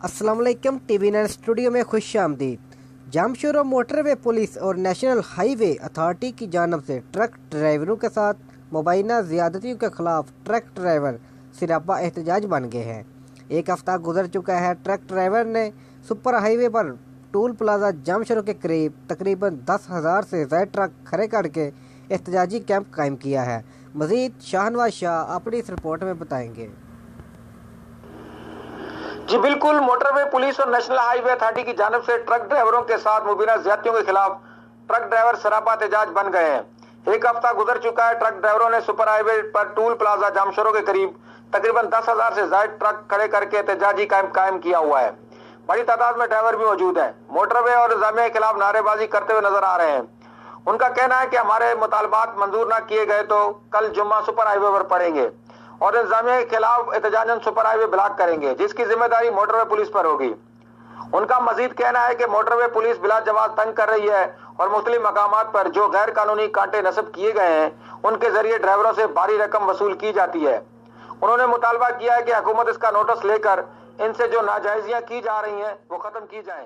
अस्सलाम वालेकुम। TV9 studio में खुश आमदीद। जामशोरा मोटरवे पुलिस और नेशनल हाईवे अथॉरिटी की जानब से ट्रक ड्राइवरों के साथ मुबैना ज़्यादतियों के खिलाफ ट्रक ड्राइवर सिरापा एहतजाज बन गए हैं। एक हफ्ता गुजर चुका है। ट्रक ड्राइवर ने सुपर हाईवे पर टोल प्लाजा जामशोरा के करीब तकरीबन 10,000 से ज़्यादा ट्रक खड़े करके एहतजाजी कैंप कायम किया है। मज़ीद शाहनवाज शाह अपनी इस रिपोर्ट में बताएंगे। जी बिल्कुल, मोटरवे पुलिस और नेशनल हाईवे अथॉरिटी की जानिब से ट्रक ड्राइवरों के साथ मुबीना ज्यादतियों के खिलाफ ट्रक ड्राइवर सरापा एहतजाज बन गए हैं। एक हफ्ता गुजर चुका है। ट्रक ड्राइवरों ने सुपर हाईवे पर टोल प्लाजा जामशोरा के करीब तकरीबन 10,000 से ज्यादा ट्रक खड़े करके एहतजाजी कायम किया हुआ है। बड़ी तादाद में ड्राइवर भी मौजूद हैं। मोटरवे और इंतजामिया के खिलाफ नारेबाजी करते हुए नजर आ रहे हैं। उनका कहना है कि हमारे मुतालबात मंजूर न किए गए तो कल जुम्मा सुपर हाईवे पर पड़ेंगे और इंतजामिया के खिलाफ एहतजाजन सुपर हाईवे ब्लॉक करेंगे, जिसकी जिम्मेदारी मोटरवे पुलिस पर होगी। उनका मजीद कहना है कि मोटरवे पुलिस बिला जवाब तंग कर रही है और मुख्तलिफ मकामात पर जो गैर कानूनी कांटे नस्ब किए गए हैं उनके जरिए ड्राइवरों से भारी रकम वसूल की जाती है। उन्होंने मुतालबा किया है कि हुकूमत इसका नोटिस लेकर इनसे जो नाजायजियां की जा रही हैं वो खत्म की जाएं।